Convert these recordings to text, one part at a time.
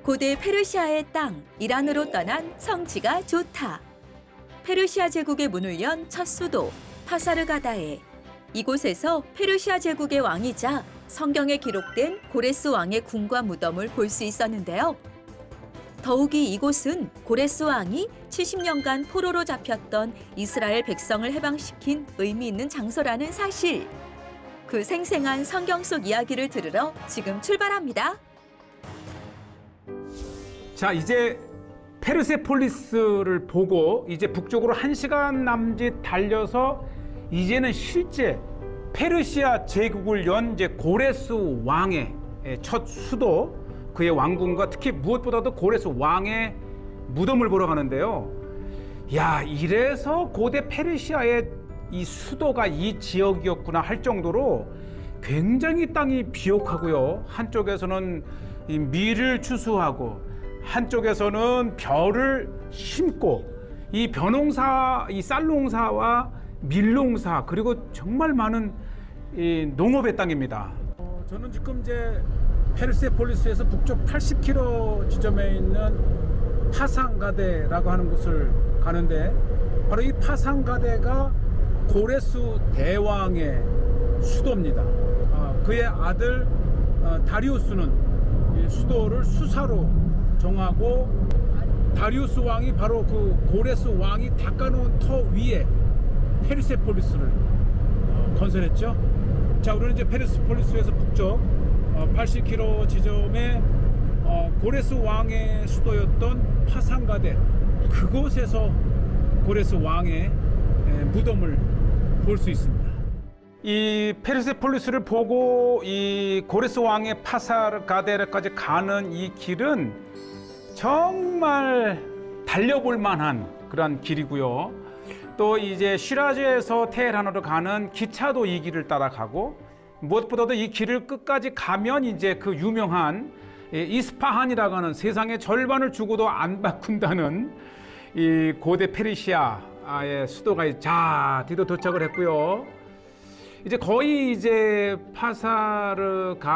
고대 페르시아의 땅 이란으로 떠난 성취가 좋다. 페르시아 제국의 문을 연 첫 수도 파사르가다에 이곳에서 페르시아 제국의 왕이자 성경에 기록된 고레스 왕의 궁과 무덤을 볼 수 있었는데요. 더욱이 이곳은 고레스 왕이 70년간 포로로 잡혔던 이스라엘 백성을 해방시킨 의미 있는 장소라는 사실. 그 생생한 성경 속 이야기를 들으러 지금 출발합니다. 자, 이제 페르세폴리스를 보고 이제 북쪽으로 1시간 남짓 달려서 이제는 실제 페르시아 제국을 연 이제 고레스 왕의 첫 수도, 그의 왕궁과 특히 무엇보다도 고레스 왕의 무덤을 보러 가는데요. 야, 이래서 고대 페르시아의 이 수도가 이 지역이었구나 할 정도로 굉장히 땅이 비옥하고요. 한쪽에서는 이 밀을 추수하고 한쪽에서는 벼를 심고 이 벼농사, 이 쌀농사와 밀농사 그리고 정말 많은 이 농업의 땅입니다. 저는 지금 이제 페르세폴리스에서 북쪽 80km 지점에 있는 파상가데라고 하는 곳을 가는데 바로 이 파상가데가 고레스 대왕의 수도입니다. 그의 아들 다리우스는 이 수도를 수사로 정하고 다리우스 왕이 바로 그 고레스 왕이 닦아놓은 터 위에 페르세폴리스를 건설했죠. 자, 우리는 이제 페르세폴리스에서 북쪽 80km 지점에 고레스 왕의 수도였던 파상가데, 그곳에서 고레스 왕의 무덤을 볼 수 있습니다. 이 페르세폴리스를 보고 이 고레스 왕의 파사가데까지 가는 이 길은 정말 달려볼 만한 그런 길이고요. 또 이제 시라즈에서 테헤란으로 가는 기차도 이 길을 따라가고, 무엇보다도 이 길을 끝까지 가면 이제 그 유명한 이스파한이라고 하는 세상의 절반을 주고도 안 바꾼다는 이 고대 페르시아의 수도가 자 드디어 도착을 했고요. 이제 거의 이제 파사르가데에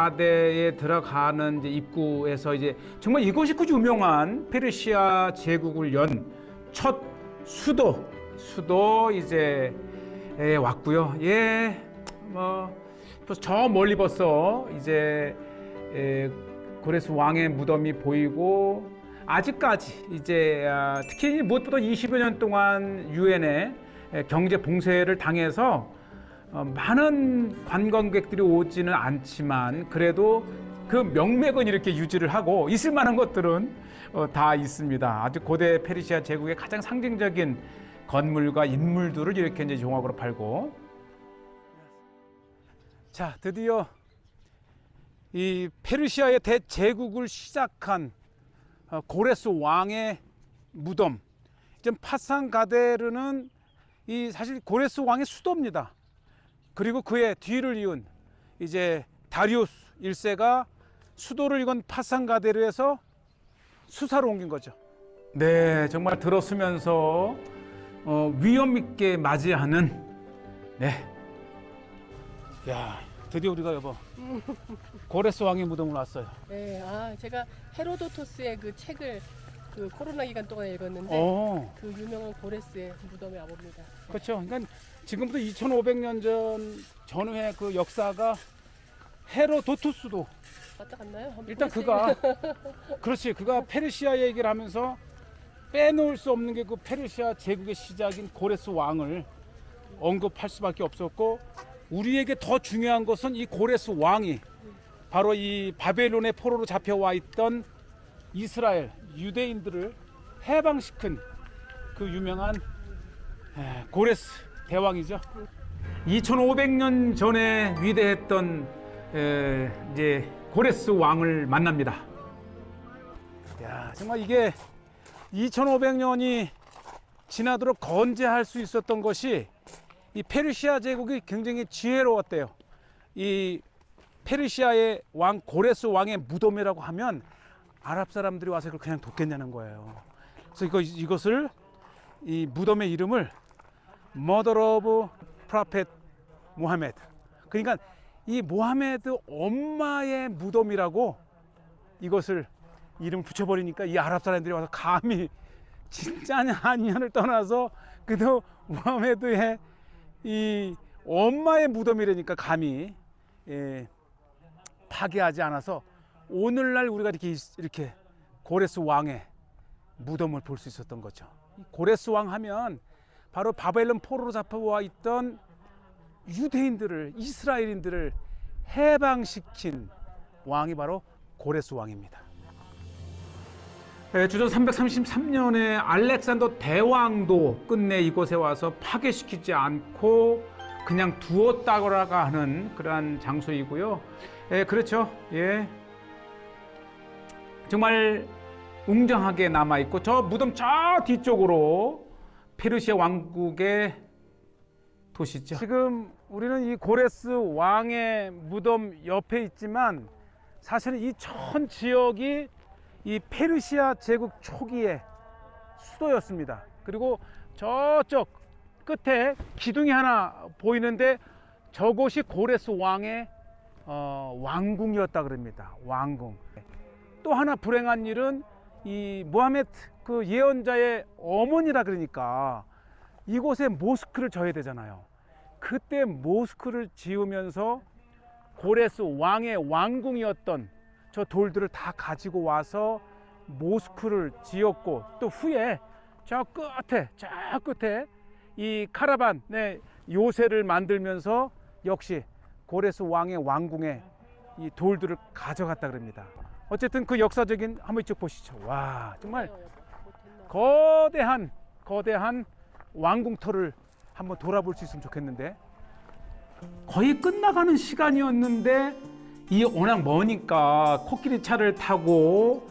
들어가는 이제 입구에서 이제 정말 이곳이 그 유명한 페르시아 제국을 연 첫 수도 이제 왔고요. 예, 뭐 저 멀리 벌써 이제 고레스 왕의 무덤이 보이고, 아직까지 이제 특히 무엇보다 20여 년 동안 유엔의 경제 봉쇄를 당해서 많은 관광객들이 오지는 않지만 그래도 그 명맥은 이렇게 유지를 하고 있을 만한 것들은 다 있습니다. 아주 고대 페르시아 제국의 가장 상징적인 건물과 인물들을 이렇게 이제 종합으로 팔고. 자, 드디어 이 페르시아의 대제국을 시작한 고레스 왕의 무덤, 지금 파상가데르는 이 사실 고레스 왕의 수도입니다. 그리고 그의 뒤를 이은 이제 다리우스 1세가 수도를 이건 파상가데르에서 수사로 옮긴 거죠. 네, 정말 들었으면서 위험 있게 맞이하는, 네. 야, 드디어 우리가 여보 고레스 왕의 무덤을 왔어요. 네, 제가 헤로도토스의 그 책을 그 코로나 기간 동안에 읽었는데 그 유명한 고레스의 무덤에 와봅니다. 그렇죠. 그러니까 지금부터 2,500년 전후의 그 역사가 헤로도토스도 왔다 갔나요? 일단 그가 그렇지, 그가 페르시아 얘기를 하면서 빼놓을 수 없는 게 그 페르시아 제국의 시작인 고레스 왕을 언급할 수밖에 없었고, 우리에게 더 중요한 것은 이 고레스 왕이 바로 이 바벨론의 포로로 잡혀와 있던 이스라엘 유대인들을 해방시킨 그 유명한 고레스 대왕이죠. 2500년 전에 위대했던 이제 고레스 왕을 만납니다. 야, 정말 이게 2500년이 지나도록 건재할 수 있었던 것이 이 페르시아 제국이 굉장히 지혜로웠대요. 이 페르시아의 왕 고레스 왕의 무덤이라고 하면 아랍 사람들이 와서 그걸 그냥 돕겠냐는 거예요. 그래서 이것을 이 무덤의 이름을 Mother of Prophet Muhammad, 그러니까 이 모하메드 엄마의 무덤이라고 이것을 이름 붙여버리니까 이 아랍 사람들이 와서 감히 진짜냐 아니냐를 떠나서 그도 무하메드의 이 엄마의 무덤이라니까 감히 파괴하지 않아서 오늘날 우리가 이렇게 고레스 왕의 무덤을 볼 수 있었던 거죠. 고레스 왕 하면 바로 바벨론 포로로 잡혀와 있던 유대인들을, 이스라엘인들을 해방시킨 왕이 바로 고레스 왕입니다. 주전 333년에 알렉산더 대왕도 끝내 이곳에 와서 파괴시키지 않고 그냥 두었다고 하는 그러한 장소이고요. 그렇죠. 예. 정말 웅장하게 남아있고 저 무덤 저 뒤쪽으로 페르시아 왕국의 도시죠. 지금 우리는 이 고레스 왕의 무덤 옆에 있지만 사실은 이 전 지역이 이 페르시아 제국 초기의 수도였습니다. 그리고 저쪽 끝에 기둥이 하나 보이는데 저곳이 고레스 왕의 왕궁이었다 그럽니다. 왕궁. 또 하나 불행한 일은 이 무하메드 그 예언자의 어머니라 그러니까 이곳에 모스크를 져야 되잖아요. 그때 모스크를 지으면서 고레스 왕의 왕궁이었던 저 돌들을 다 가지고 와서 모스크를 지었고 또 후에 저 끝에 이 카라반 요새를 만들면서 역시 고레스 왕의 왕궁에 이 돌들을 가져갔다 그럽니다. 어쨌든 그 역사적인 한번 이쪽 보시죠. 와 정말 거대한 왕궁터를 한번 돌아볼 수 있으면 좋겠는데 거의 끝나가는 시간이었는데 이 워낙 머니까 코끼리 차를 타고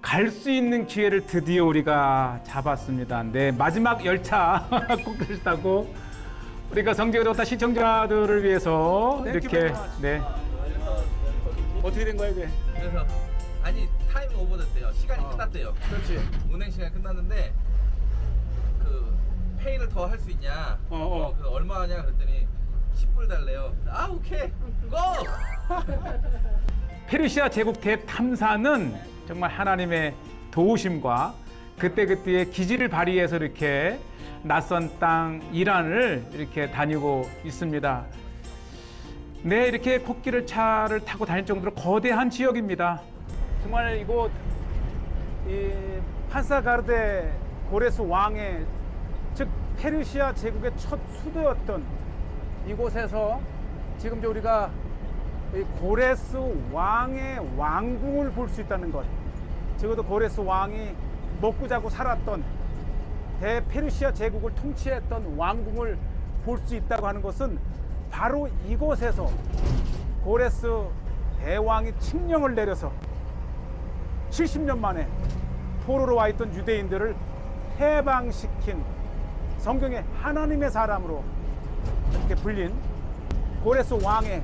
갈 수 있는 기회를 드디어 우리가 잡았습니다. 네, 마지막 열차 코끼리 타고 우리가 성지가 좋다 시청자들을 위해서 이렇게 어떻게 된 거야 이게? 그래서 아니 타임 오버됐대요. 시간이 끝났대요. 그렇지. 운행 시간이 끝났는데 그 페이를 더 할 수 있냐? 그래서 얼마 하냐 그랬더니 10불 달래요. 아 오케이 고! 페르시아 제국 대탐사는 정말 하나님의 도우심과 그때그때의 기지를 발휘해서 이렇게 낯선 땅 이란을 이렇게 다니고 있습니다. 네, 이렇게 코끼리 차를 타고 다닐 정도로 거대한 지역입니다. 정말 이곳 이 파사가르데 고레스 왕의 즉 페르시아 제국의 첫 수도였던 이곳에서 지금 우리가 고레스 왕의 왕궁을 볼 수 있다는 것, 적어도 고레스 왕이 먹고 자고 살았던 대페르시아 제국을 통치했던 왕궁을 볼 수 있다고 하는 것은 바로 이곳에서 고레스 대왕이 칙령을 내려서 70년 만에 포로로 와 있던 유대인들을 해방시킨 성경의 하나님의 사람으로 이렇게 불린 고레스 왕의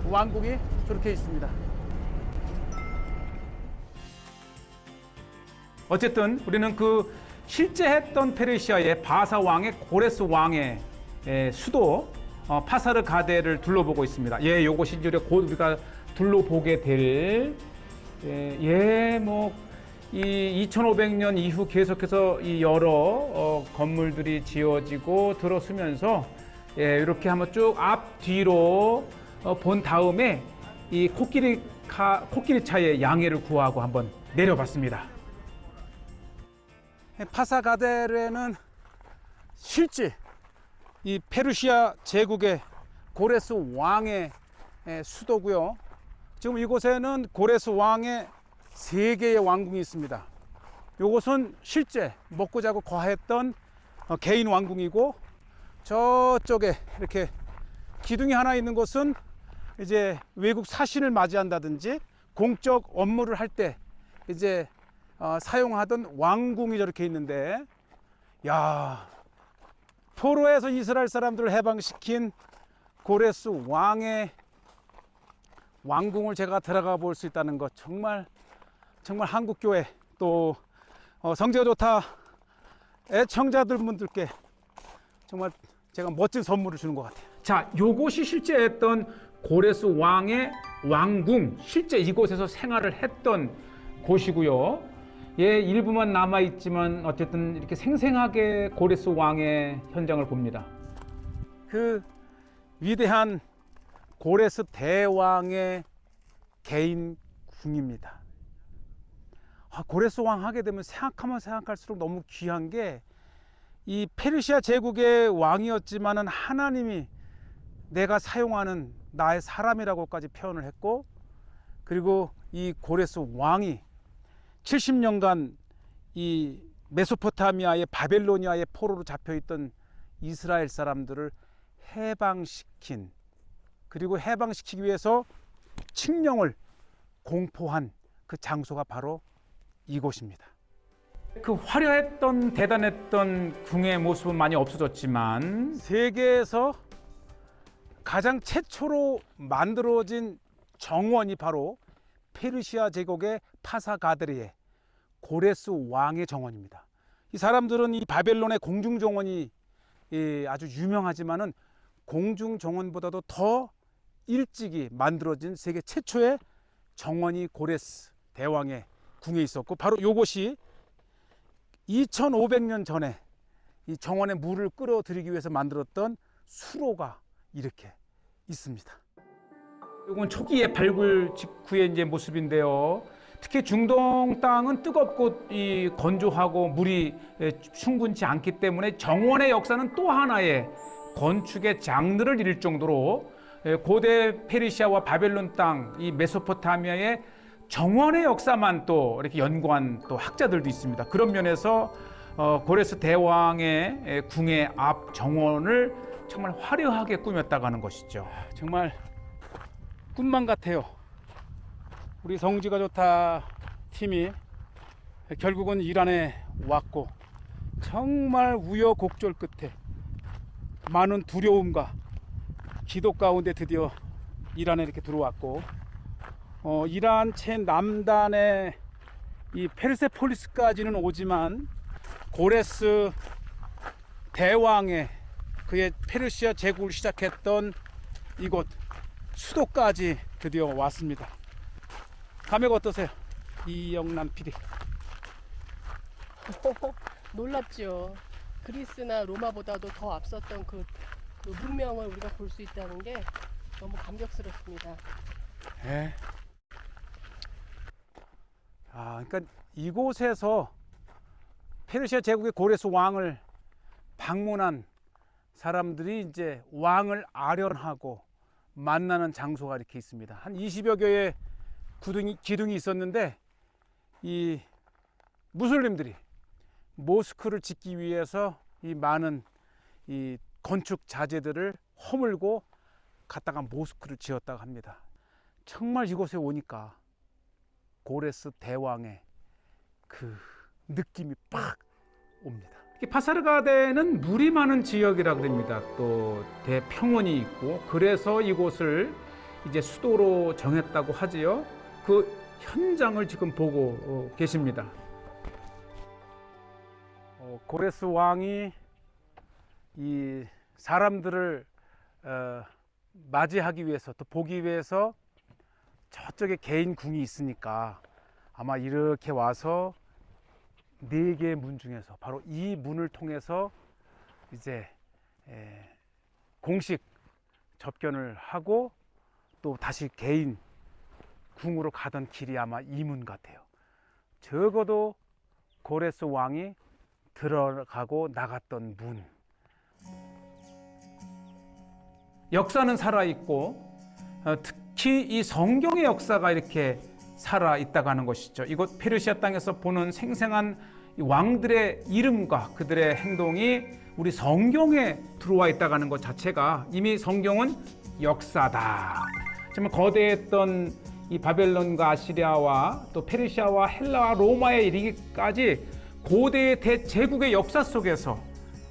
왕궁이 저렇게 있습니다. 어쨌든 우리는 그 실제 했던 페르시아의 바사 왕의 고레스 왕의 수도 파사르가데를 둘러보고 있습니다. 예, 요것이 이제 곧 우리가 둘러보게 될 이 2500년 이후 계속해서 이 여러 건물들이 지어지고 들어서면서 이렇게 한번 쭉 앞뒤로 본 다음에 이 코끼리 차의 양해를 구하고 한번 내려봤습니다. 파사가데르에는 실제 이 페르시아 제국의 고레스 왕의 수도고요. 지금 이곳에는 고레스 왕의 3개의 왕궁이 있습니다. 이곳은 실제 먹고 자고 거했던 개인 왕궁이고, 저쪽에 이렇게 기둥이 하나 있는 곳은 이제 외국 사신을 맞이한다든지 공적 업무를 할 때 이제 사용하던 왕궁이 저렇게 있는데, 야, 포로에서 이스라엘 사람들을 해방시킨 고레스 왕의 왕궁을 제가 들어가 볼 수 있다는 것, 정말 한국교회 또 성지가 좋다 애청자들분들께 정말 제가 멋진 선물을 주는 것 같아요. 자, 요것이 실제 했던 고레스 왕의 왕궁, 실제 이곳에서 생활을 했던 곳이고요. 예, 일부만 남아 있지만 어쨌든 이렇게 생생하게 고레스 왕의 현장을 봅니다. 그 위대한 고레스 대왕의 개인 궁입니다. 고레스 왕 하게 되면 생각하면 생각할수록 너무 귀한 게, 이 페르시아 제국의 왕이었지만은 하나님이 내가 사용하는 나의 사람이라고까지 표현을 했고, 그리고 이 고레스 왕이 70년간 이 메소포타미아의 바벨로니아의 포로로 잡혀있던 이스라엘 사람들을 해방시킨, 그리고 해방시키기 위해서 칙령을 공포한 그 장소가 바로 이곳입니다. 그 화려했던 대단했던 궁의 모습은 많이 없어졌지만, 세계에서 가장 최초로 만들어진 정원이 바로 페르시아 제국의 파사가드리의 고레스 왕의 정원입니다. 이 사람들은 이 바벨론의 공중 정원이 아주 유명하지만은 공중 정원보다도 더 일찍이 만들어진 세계 최초의 정원이 고레스 대왕의 궁에 있었고, 바로 이곳이 2500년 전에 이 정원에 물을 끌어들이기 위해서 만들었던 수로가 이렇게 있습니다. 이건 초기의 발굴 직후의 이제 모습인데요. 특히 중동 땅은 뜨겁고 건조하고 물이 충분치 않기 때문에 정원의 역사는 또 하나의 건축의 장르를 이룰 정도로 고대 페르시아와 바벨론 땅, 이 메소포타미아의 정원의 역사만 또 이렇게 연구한 또 학자들도 있습니다. 그런 면에서 고레스 대왕의 궁의 앞 정원을 정말 화려하게 꾸몄다고 하는 것이죠. 정말 꿈만 같아요. 우리 성지가 좋다 팀이 결국은 이란에 왔고, 정말 우여곡절 끝에 많은 두려움과 기도 가운데 드디어 이란에 이렇게 들어왔고, 이란 최남단의 이 페르세폴리스까지는 오지만 고레스 대왕의 그의 페르시아 제국을 시작했던 이곳 수도까지 드디어 왔습니다. 감회가 어떠세요? 이영란 PD. 놀랍죠. 그리스나 로마보다도 더 앞섰던 그 문명을 우리가 볼 수 있다는 게 너무 감격스럽습니다. 네. 그러니까 이곳에서 페르시아 제국의 고레스 왕을 방문한 사람들이 이제 왕을 아련하고 만나는 장소가 이렇게 있습니다. 한 20여 개의 기둥이 있었는데, 이 무슬림들이 모스크를 짓기 위해서 이 많은 이 건축 자재들을 허물고 갖다가 모스크를 지었다고 합니다. 정말 이곳에 오니까 고레스 대왕의 그 느낌이 팍 옵니다. 파사르가데는 물이 많은 지역이라 그럽니다. 또 대평원이 있고, 그래서 이곳을 이제 수도로 정했다고 하지요. 그 현장을 지금 보고 계십니다. 고레스 왕이 이 사람들을 맞이하기 위해서, 또 보기 위해서 저쪽에 개인 궁이 있으니까 아마 이렇게 와서 4개의 문 중에서 바로 이 문을 통해서 이제 공식 접견을 하고 또 다시 개인 궁으로 가던 길이 아마 이 문 같아요. 적어도 고레스 왕이 들어가고 나갔던 문. 역사는 살아있고, 특히 이 성경의 역사가 이렇게 살아있다고 하는 것이죠. 이곳 페르시아 땅에서 보는 생생한 왕들의 이름과 그들의 행동이 우리 성경에 들어와 있다고 하는 것 자체가 이미 성경은 역사다. 정말 거대했던 이 바벨론과 아시리아와 또 페르시아와 헬라와 로마에 이르기까지 고대의 대제국의 역사 속에서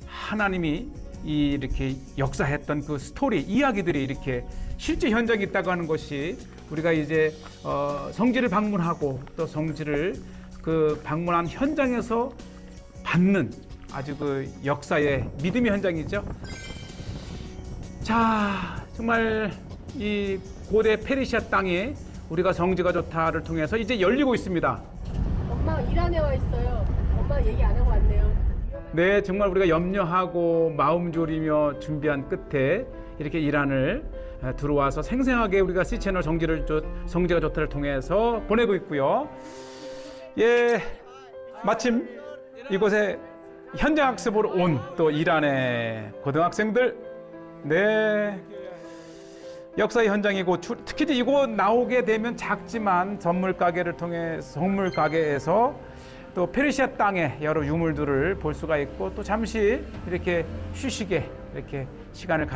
하나님이 이렇게 역사했던 그 스토리, 이야기들이 이렇게 실제 현장에 있다고 하는 것이 우리가 이제 성지를 방문하고 또 성지를 그 방문한 현장에서 받는 아주 그 역사의 믿음의 현장이죠. 자, 정말 이 고대 페르시아 땅에 우리가 성지가 좋다를 통해서 이제 열리고 있습니다. 엄마 이란에 와 있어요. 엄마 얘기 안 하고 왔네요. 네, 정말 우리가 염려하고 마음 졸이며 준비한 끝에 이렇게 이란을 들어와서 생생하게 우리가 C채널 성지가 좋다를 통해서 보내고 있고요. 예, 마침 이곳에 현장 학습으로 온 또 이란의 고등학생들, 네, 역사의 현장이고 특히 이제 이곳 나오게 되면 작지만 선물 가게에서 또 페르시아 땅의 여러 유물들을 볼 수가 있고 또 잠시 이렇게 휴식에 이렇게 시간을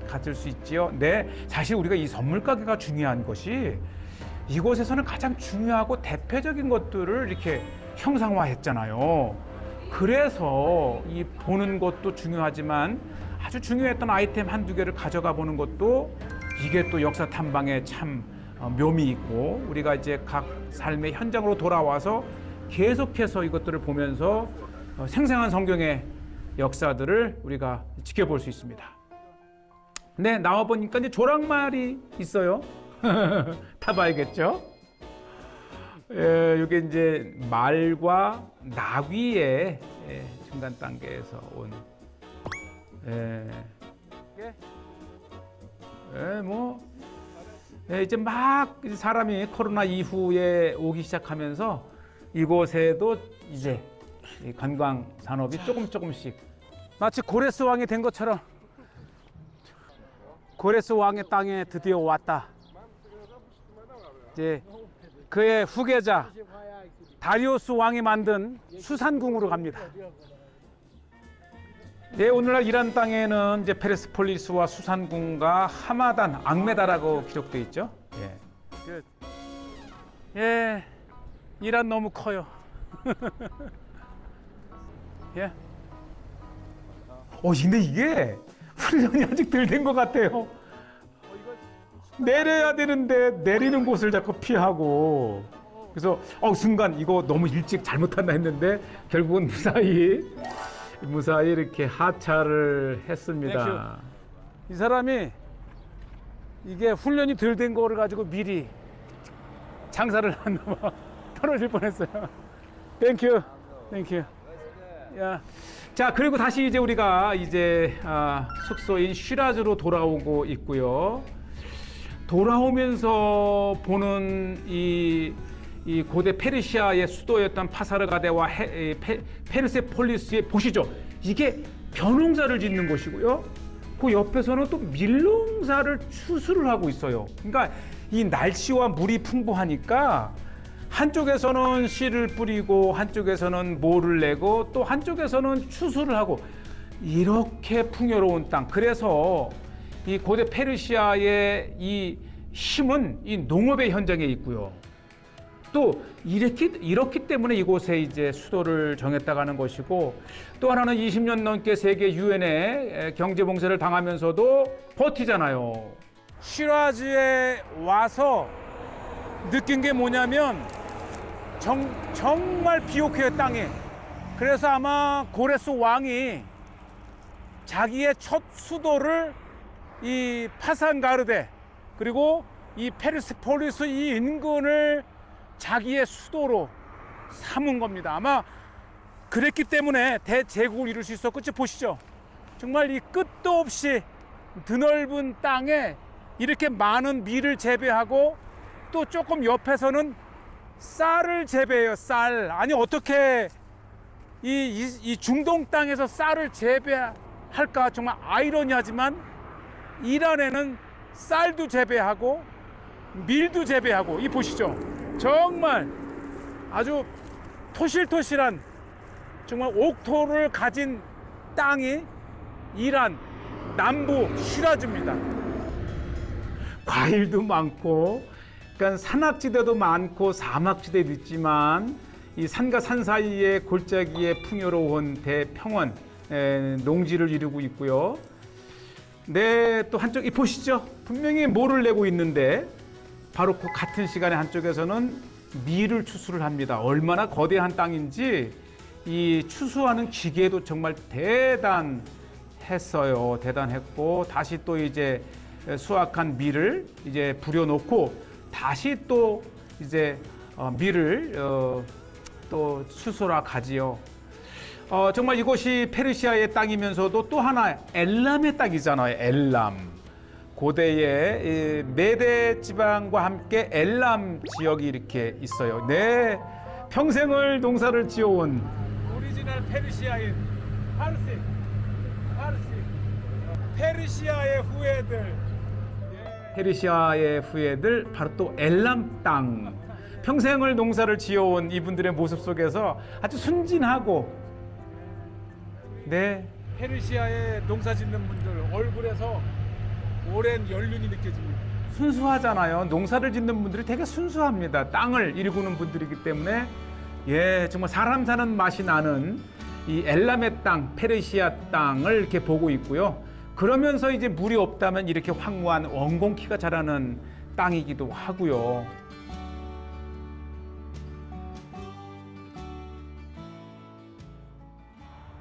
가질 수 있지요. 네, 사실 우리가 이 선물 가게가 중요한 것이 이곳에서는 가장 중요하고 대표적인 것들을 이렇게 형상화했잖아요. 그래서 이 보는 것도 중요하지만 아주 중요했던 아이템 한두 개를 가져가 보는 것도 이게 또 역사 탐방에 참 묘미 있고 우리가 이제 각 삶의 현장으로 돌아와서 계속해서 이것들을 보면서 생생한 성경의 역사들을 우리가 지켜볼 수 있습니다. 네, 나와 보니까 이제 조랑말이 있어요. 타봐야겠죠? 이게 이제 말과 나귀의 중간 단계에서 온. 이제 막 사람이 코로나 이후에 오기 시작하면서 이곳에도 이제 관광 산업이 조금씩 마치 고레스 왕이 된 것처럼 고레스 왕의 땅에 드디어 왔다. 이제 그의 후계자 다리우스 왕이 만든 수산궁으로 갑니다. 네, 오늘날 이란 땅에는 이제 페르세폴리스와 수산궁과 하마단, 앙메다라고 기록되어 있죠. 예, 이란 너무 커요. 예. 근데 이게 훈련이 아직 덜 된 것 같아요. 내려야 되는데 내리는 곳을 자꾸 피하고 그래서 순간 이거 너무 일찍 잘못한다 했는데 결국은 무사히 이렇게 하차를 했습니다. 이 사람이 이게 훈련이 덜 된 거를 가지고 미리 장사를 한다 떨어질 뻔했어요. 땡큐. 야. 자, 그리고 다시 이제 우리가 숙소인 시라즈로 돌아오고 있고요. 돌아오면서 보는 이 고대 페르시아의 수도였던 파사르가데와 페르세폴리스에 보시죠. 이게 벼농사를 짓는 곳이고요. 그 옆에서는 또 밀농사를 추수를 하고 있어요. 그러니까 이 날씨와 물이 풍부하니까 한쪽에서는 씨를 뿌리고 한쪽에서는 모를 내고 또 한쪽에서는 추수를 하고 이렇게 풍요로운 땅. 그래서 이 고대 페르시아의 이 힘은 이 농업의 현장에 있고요. 또 이렇기 때문에 이곳에 이제 수도를 정했다고 하는 것이고 또 하나는 20년 넘게 세계 유엔에 경제 봉쇄를 당하면서도 버티잖아요. 시라즈에 와서 느낀 게 뭐냐면 정말 비옥해요, 땅이. 그래서 아마 고레스 왕이 자기의 첫 수도를 이 파산가르데 그리고 이 페르세폴리스 이 인근을 자기의 수도로 삼은 겁니다. 아마 그랬기 때문에 대제국을 이룰 수 있었고, 보시죠. 정말 이 끝도 없이 드넓은 땅에 이렇게 많은 밀을 재배하고 또 조금 옆에서는 쌀을 재배해요. 쌀. 아니 어떻게 이 중동 땅에서 쌀을 재배할까? 정말 아이러니하지만 이란에는 쌀도 재배하고 밀도 재배하고, 이 보시죠. 정말 아주 토실토실한 정말 옥토를 가진 땅이 이란 남부 시라즈입니다. 과일도 많고, 그러니까 산악지대도 많고 사막지대도 있지만 이 산과 산 사이에 골짜기에 풍요로운 대평원 농지를 이루고 있고요. 네, 또 한쪽 이 보시죠. 분명히 모를 내고 있는데 바로 그 같은 시간에 한쪽에서는 밀을 추수를 합니다. 얼마나 거대한 땅인지 이 추수하는 기계도 정말 대단했어요. 대단했고, 다시 또 이제 수확한 밀을 이제 부려놓고 다시 또 이제 밀을 또 수소라 가지요. 정말 이곳이 페르시아의 땅이면서도 또 하나 엘람의 땅이잖아요. 엘람. 고대의 메데 지방과 함께 엘람 지역이 이렇게 있어요. 네, 평생을 농사를 지어온 오리지널 페르시아인 파르시, 페르시아의 후예들. 페르시아의 후예들 바로 또 엘람 땅. 평생을 농사를 지어온 이분들의 모습 속에서 아주 순진하고, 네, 페르시아의 농사 짓는 분들 얼굴에서 오랜 연륜이 느껴집니다. 순수하잖아요. 농사를 짓는 분들이 되게 순수합니다. 땅을 일구는 분들이기 때문에 정말 사람 사는 맛이 나는 이 엘람의 땅, 페르시아 땅을 이렇게 보고 있고요. 그러면서 이제 물이 없다면 이렇게 황무한 원공키가 자라는 땅이기도 하고요.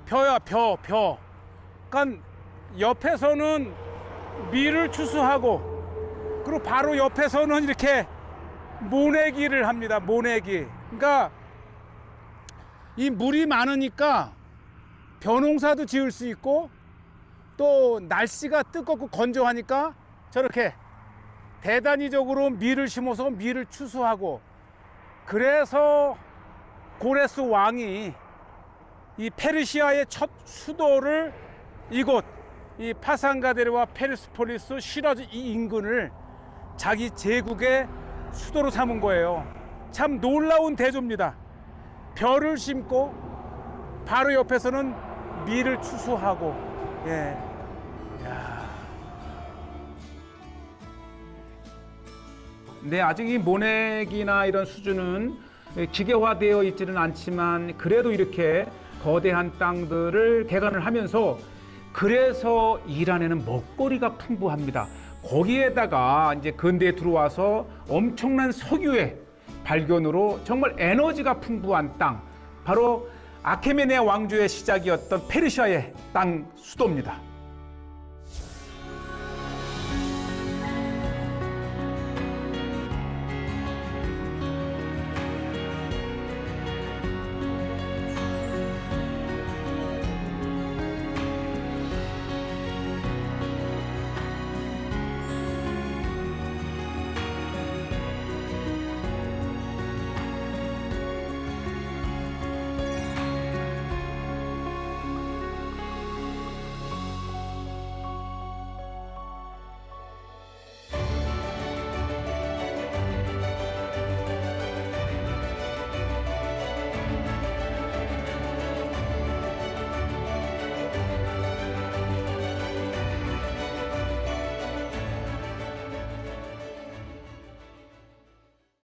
벼야 벼. 그러니까 옆에서는 밀을 추수하고, 그리고 바로 옆에서는 이렇게 모내기를 합니다. 모내기. 그러니까 이 물이 많으니까 벼농사도 지을 수 있고, 또 날씨가 뜨겁고 건조하니까 저렇게 대단위적으로 밀을 심어서 밀을 추수하고, 그래서 고레스 왕이 이 페르시아의 첫 수도를 이곳 이 파산가데르와 페르스폴리스 시라즈 이 인근을 자기 제국의 수도로 삼은 거예요. 참 놀라운 대조입니다. 벼를 심고 바로 옆에서는 밀을 추수하고. 네, 아직 이 모내기나 이런 수준은 기계화되어 있지는 않지만 그래도 이렇게 거대한 땅들을 개간을 하면서, 그래서 이란에는 먹거리가 풍부합니다. 거기에다가 이제 근대에 들어와서 엄청난 석유의 발견으로 정말 에너지가 풍부한 땅, 바로 아케메네 왕조의 시작이었던 페르시아의 땅 수도입니다.